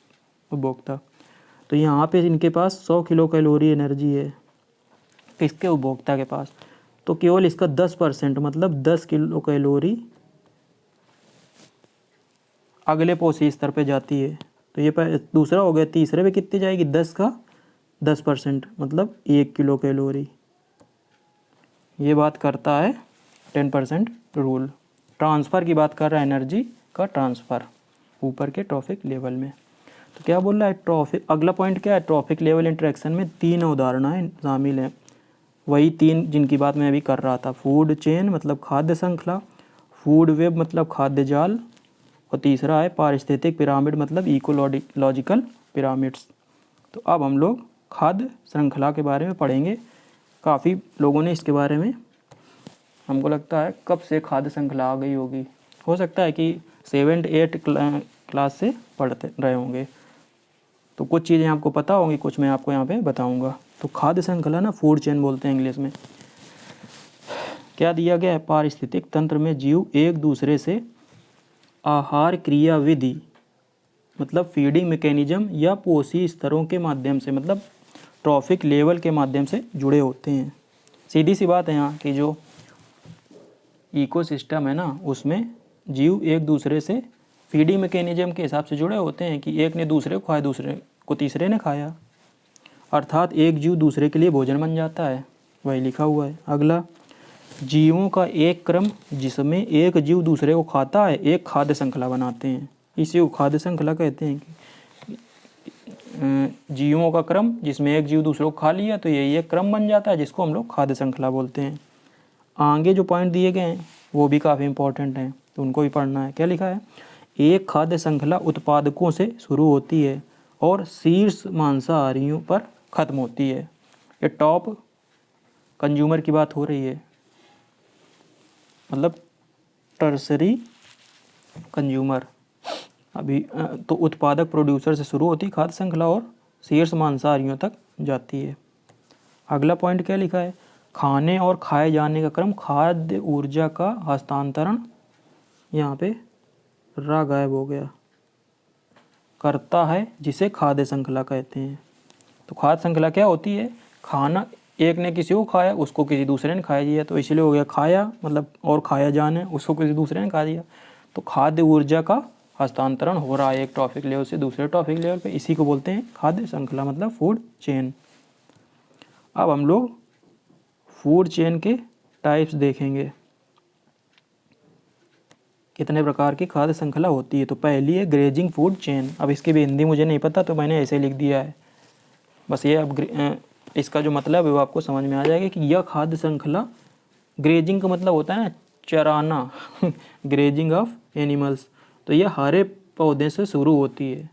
[SPEAKER 1] उपभोक्ता। तो यहाँ पे इनके पास 100 किलो कैलोरी एनर्जी है किसके, उपभोक्ता के पास, तो केवल इसका 10% मतलब 10 किलो कैलोरी अगले पोषी स्तर पे जाती है। तो ये दूसरा हो गया, तीसरे पे कितनी जाएगी, 10 का 10% मतलब 1 किलो कैलोरी। ये बात करता है 10% रूल। ट्रांसफ़र की बात कर रहा है, एनर्जी का ट्रांसफ़र ऊपर के ट्रॉफिक लेवल में। तो क्या बोल रहा है ट्रॉफिक, अगला पॉइंट क्या है, ट्रॉफिक लेवल इंटरेक्शन में 3 अवधारणाएं शामिल हैं, वही 3 जिनकी बात मैं अभी कर रहा था। फूड चेन मतलब खाद्य श्रृंखला, फूड वेब मतलब खाद्य जाल, और तीसरा है पारिस्थितिक पिरामिड मतलब इकोलॉजिकल पिरामिड्स। तो अब हम लोग खाद्य श्रृंखला के बारे में पढ़ेंगे। काफ़ी लोगों ने इसके बारे में, हमको लगता है कब से खाद्य श्रृंखला आ गई होगी, हो सकता है कि 7th 8th क्लास से पढ़ते रहे होंगे, तो कुछ चीज़ें आपको पता होंगी, कुछ मैं आपको यहाँ पे बताऊँगा। तो खाद्य श्रृंखला ना फूड चेन बोलते हैं इंग्लिश में। क्या दिया गया है, पारिस्थितिक तंत्र में जीव एक दूसरे से आहार क्रिया विधि मतलब फीडिंग मैकेनिज्म या पोषी स्तरों के माध्यम से मतलब ट्रॉफिक लेवल के माध्यम से जुड़े होते हैं। सीधी सी बात है यहाँ कि जो इकोसिस्टम है ना, उसमें जीव एक दूसरे से फीडिंग मैकेनिज्म के हिसाब से जुड़े होते हैं कि एक ने दूसरे को खाया, दूसरे को तीसरे ने खाया, अर्थात एक जीव दूसरे के लिए भोजन बन जाता है, वही लिखा हुआ है। अगला, जीवों का एक क्रम जिसमें एक जीव दूसरे को खाता है एक खाद्य श्रृंखला बनाते हैं, इसी को खाद्य श्रृंखला कहते हैं। कि जीवों का क्रम जिसमें एक जीव दूसरे को खा लिया तो यही एक क्रम बन जाता है, जिसको हम लोग खाद्य श्रृंखला बोलते हैं। आगे जो पॉइंट दिए गए हैं वो भी काफ़ी इंपॉर्टेंट हैं, तो उनको भी पढ़ना है। क्या लिखा है, एक खाद्य श्रृंखला उत्पादकों से शुरू होती है और शीर्ष मांसाहारियों पर ख़त्म होती है। ये टॉप कंज्यूमर की बात हो रही है, मतलब टर्सरी कंज्यूमर। अभी तो उत्पादक प्रोड्यूसर से शुरू होती खाद्य श्रृंखला और शीर्ष मांसाहारियों तक जाती है। अगला पॉइंट क्या लिखा है, खाने और खाए जाने का क्रम खाद्य ऊर्जा का हस्तांतरण, यहाँ पे रा गायब हो गया, करता है, जिसे खाद्य श्रृंखला कहते हैं। तो खाद्य श्रृंखला क्या होती है, खाना एक ने किसी को खाया, उसको किसी दूसरे ने खा दिया, तो इसलिए हो गया खाया मतलब, और खाया जाने उसको किसी दूसरे ने खा दिया। तो खाद्य ऊर्जा का हस्तांतरण हो रहा है एक ट्रॉफिक लेवल से दूसरे ट्रॉफिक लेवल पे, इसी को बोलते हैं खाद्य श्रृंखला मतलब फूड चेन। अब हम लोग फूड चेन के टाइप्स देखेंगे, कितने प्रकार की खाद्य श्रृंखला होती है। तो पहली है ग्रेजिंग फूड चेन। अब इसकी भी हिंदी मुझे नहीं पता, तो मैंने ऐसे लिख दिया है, बस ये अब इसका जो मतलब है वो आपको समझ में आ जाएगा कि यह खाद्य श्रृंखला, ग्रेजिंग का मतलब होता है ना चराना ग्रेजिंग ऑफ एनिमल्स, तो यह हरे पौधे से शुरू होती है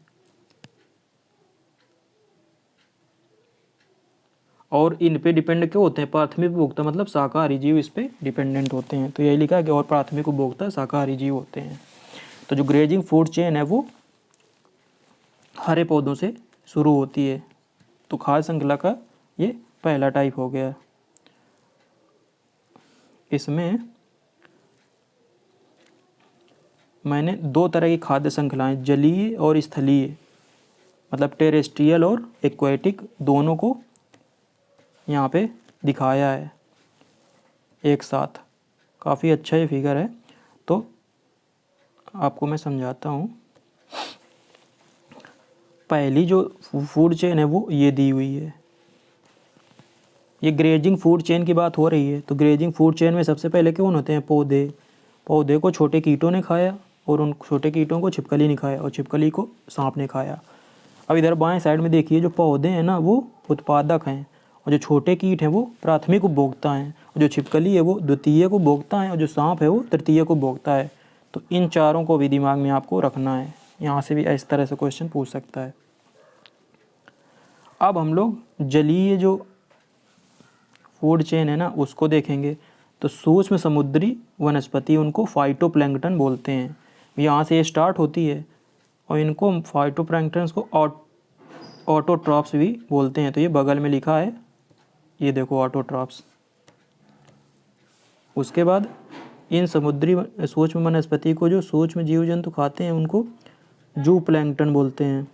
[SPEAKER 1] और इन पे डिपेंड क्यों होते हैं, प्राथमिक उपभोक्ता मतलब शाकाहारी जीव इस पे डिपेंडेंट होते हैं। तो यही लिखा है कि और प्राथमिक उपभोक्ता शाकाहारी जीव होते हैं। तो जो ग्रेजिंग फूड चेन है वो हरे पौधों से शुरू होती है। तो खाद्य श्रृंखला का ये पहला टाइप हो गया। इसमें मैंने दो तरह की खाद्य श्रृंखलाएं, जलीय और स्थलीय, मतलब टेरेस्ट्रियल और एक्वेटिक, दोनों को यहाँ पे दिखाया है एक साथ। काफ़ी अच्छा ये फिगर है। तो आपको मैं समझाता हूँ। पहली जो फूड चेन है वो ये दी हुई है। ये ग्रेजिंग फूड चेन की बात हो रही है। तो ग्रेजिंग फूड चेन में सबसे पहले कौन होते हैं? पौधे। पौधे को छोटे कीटों ने खाया और उन छोटे कीटों को छिपकली ने खाया और छिपकली को सांप ने खाया। अब इधर बाएं साइड में देखिए, जो पौधे हैं ना वो उत्पादक हैं और जो छोटे कीट हैं वो प्राथमिक उपभोक्ता हैं और जो छिपकली है वो द्वितीय को उपभोक्ता है और जो सांप है वो तृतीय को उपभोक्ता है। तो इन चारों को भी दिमाग में आपको रखना है। यहाँ से भी इस तरह से क्वेश्चन पूछ सकता है। अब हम लोग जलीय जो फूड चेन है ना उसको देखेंगे। तो सूक्ष्म समुद्री वनस्पति, उनको फाइटोप्लैंक्टन बोलते हैं। यहाँ से ये स्टार्ट होती है और इनको फाइटोप्लैंक्टन को ऑटोट्रॉप्स भी बोलते हैं। तो ये बगल में लिखा है, ये देखो ऑटोट्रॉप्स। उसके बाद इन समुद्री सूक्ष्म वनस्पति को जो सूक्ष्म जीव जंतु खाते हैं उनको जूप्लैंक्टन बोलते हैं।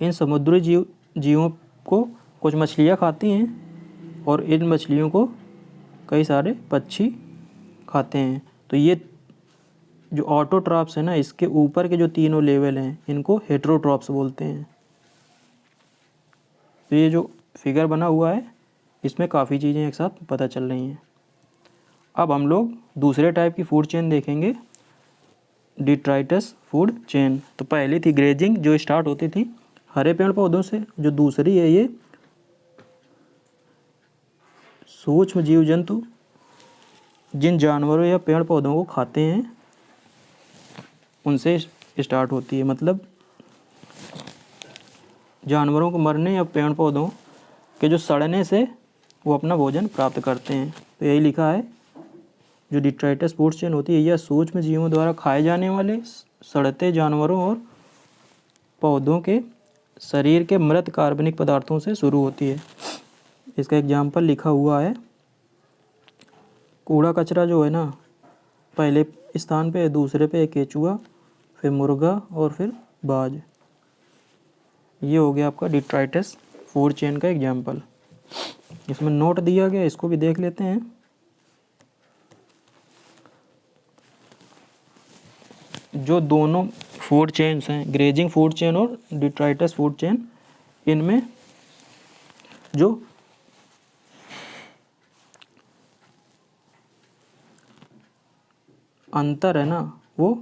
[SPEAKER 1] इन समुद्री जीवों को कुछ मछलियाँ खाती हैं और इन मछलियों को कई सारे पक्षी खाते हैं। तो ये जो ऑटोट्रॉप्स है ना, इसके ऊपर के जो तीनों लेवल हैं इनको हेटेरोट्रॉप्स बोलते हैं। तो ये जो फिगर बना हुआ है इसमें काफ़ी चीज़ें एक साथ पता चल रही हैं। अब हम लोग दूसरे टाइप की फूड चेन देखेंगे, डिट्राइटस फूड चेन। तो पहली थी ग्रेजिंग जो स्टार्ट होती थी हरे पेड़ पौधों से। जो दूसरी है ये सूक्ष्म जीव जंतु जिन जानवरों या पेड़ पौधों को खाते हैं उनसे स्टार्ट होती है। मतलब जानवरों को मरने या पेड़ पौधों के जो सड़ने से वो अपना भोजन प्राप्त करते हैं। तो यही लिखा है, जो डिट्राइटस फूड चेन होती है यह सूक्ष्म जीवों द्वारा खाए जाने वाले सड़ते जानवरों और पौधों के शरीर के मृत कार्बनिक पदार्थों से शुरू होती है। इसका एग्जाम्पल लिखा हुआ है। कूड़ा कचरा जो है ना, पहले स्थान पे, दूसरे पे केचुआ, फिर मुर्गा और फिर बाज। ये हो गया आपका डिट्राइटस फूड चेन का एग्जाम्पल। इसमें नोट दिया गया, इसको भी देख लेते हैं। जो दोनों फूड चेन्स हैं, ग्रेजिंग फूड चेन और डिट्राइटस फूड चेन, इनमें जो अंतर है ना वो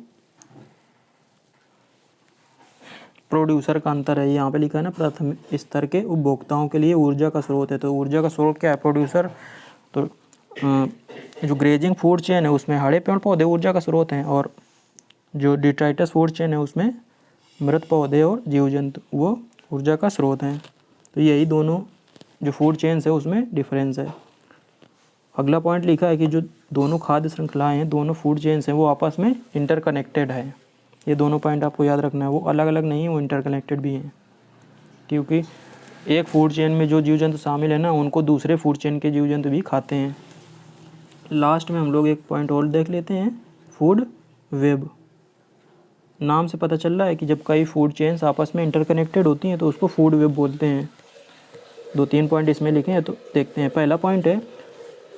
[SPEAKER 1] प्रोड्यूसर का अंतर है। यहाँ पे लिखा है ना, प्रथम स्तर के उपभोक्ताओं के लिए ऊर्जा का स्रोत है। तो ऊर्जा का स्रोत क्या है? प्रोड्यूसर। तो जो ग्रेजिंग फूड चेन है उसमें हरे पेड़ पौधे ऊर्जा का स्रोत हैं और जो डिट्राइटस फूड चेन है उसमें मृत पौधे और जीव जंतु वो ऊर्जा का स्रोत हैं। तो यही दोनों जो फूड चेन्स है उसमें डिफरेंस है। अगला पॉइंट लिखा है कि जो दोनों खाद्य श्रृंखलाएं हैं, दोनों फूड चेन्स हैं, वो आपस में इंटरकनेक्टेड है। ये दोनों पॉइंट आपको याद रखना है, वो अलग अलग नहीं है, वो इंटरकनेक्टेड भी हैं। क्योंकि एक फूड चेन में जो जीव जंतु शामिल है ना उनको दूसरे फूड चेन के जीव जंतु भी खाते हैं। लास्ट में हम लोग एक पॉइंट और देख लेते हैं, फूड वेब। नाम से पता चल रहा है कि जब कई फूड चेन्स आपस में इंटरकनेक्टेड होती हैं तो उसको फूड वेब बोलते हैं। 2-3 पॉइंट इसमें लिखे हैं, तो देखते हैं। पहला पॉइंट है,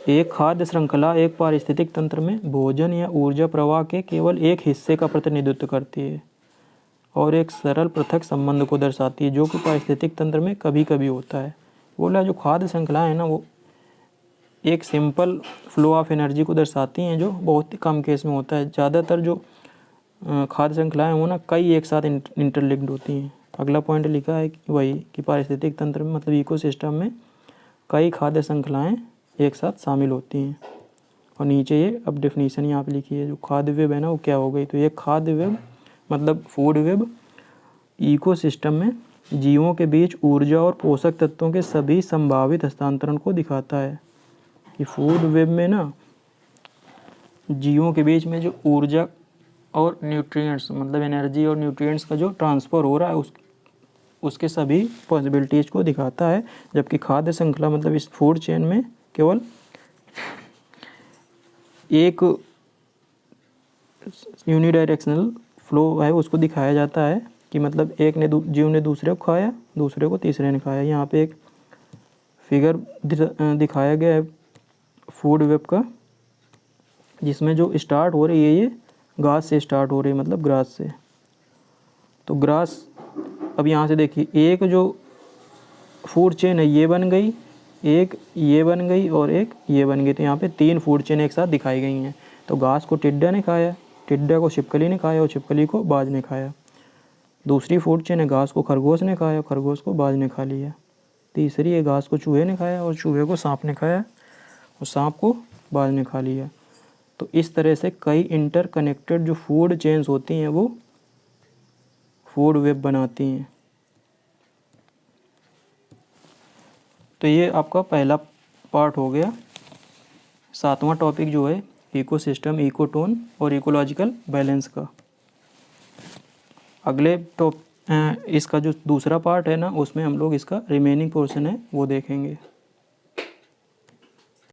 [SPEAKER 1] एक खाद्य श्रृंखला एक पारिस्थितिक तंत्र में भोजन या ऊर्जा प्रवाह के केवल एक हिस्से का प्रतिनिधित्व करती है और एक सरल पृथक संबंध को दर्शाती है जो कि पारिस्थितिक तंत्र में कभी कभी होता है। बोला जो खाद्य श्रृंखलाएं हैं ना वो एक सिंपल फ्लो ऑफ एनर्जी को दर्शाती हैं जो बहुत ही कम केस में होता है। ज़्यादातर जो खाद्य श्रृंखलाएं वो ना कई एक साथ इंटरलिंक्ड होती हैं। अगला पॉइंट लिखा है कि वही कि पारिस्थितिक तंत्र में मतलब इकोसिस्टम में कई खाद्य श्रृंखलाएं एक साथ शामिल होती हैं। और नीचे ये अब डेफिनेशन यहाँ पे लिखी है, जो खाद्य वेब है ना वो क्या हो गई। तो ये खाद्य वेब मतलब फूड वेब इकोसिस्टम में जीवों के बीच ऊर्जा और पोषक तत्वों के सभी संभावित हस्तांतरण को दिखाता है। कि फूड वेब में ना जीवों के बीच में जो ऊर्जा और न्यूट्रिएंट्स, मतलब एनर्जी और न्यूट्रिएंट्स का जो ट्रांसफ़र हो रहा है उसके सभी पॉसिबिलिटीज़ को दिखाता है। जबकि खाद्य श्रृंखला मतलब इस फूड चेन में केवल एक यूनिडायरेक्शनल फ्लो है उसको दिखाया जाता है कि मतलब एक ने जीव ने दूसरे को खाया, दूसरे को तीसरे ने खाया। यहाँ पे एक फिगर दिखाया गया है फूड वेब का, जिसमें जो स्टार्ट हो रही है ये घास से स्टार्ट हो रही है, मतलब ग्रास से। तो ग्रास, अब यहाँ से देखिए, एक जो फूड चेन है ये बन गई, एक ये बन गई और एक ये बन गई। तो यहाँ पे 3 फूड चेन एक साथ दिखाई गई हैं। तो घास को टिड्डा ने खाया, टिड्डा को छिपकली ने खाया और छिपकली को बाज ने खाया। दूसरी फूड चेन है, घास को खरगोश ने खाया, खरगोश को बाज ने खा लिया। तीसरी है, घास को चूहे ने खाया और चूहे को सांप ने खाया और सांप को बाज ने खा लिया। तो इस तरह से कई इंटरकनेक्टेड जो फूड चेन्स होती हैं वो फूड वेब बनाती हैं। तो ये आपका पहला पार्ट हो गया। 7वां टॉपिक जो है इकोसिस्टम, इकोटोन और इकोलॉजिकल बैलेंस का। अगले इसका जो दूसरा पार्ट है ना, उसमें हम लोग इसका रिमेनिंग पोर्शन है वो देखेंगे।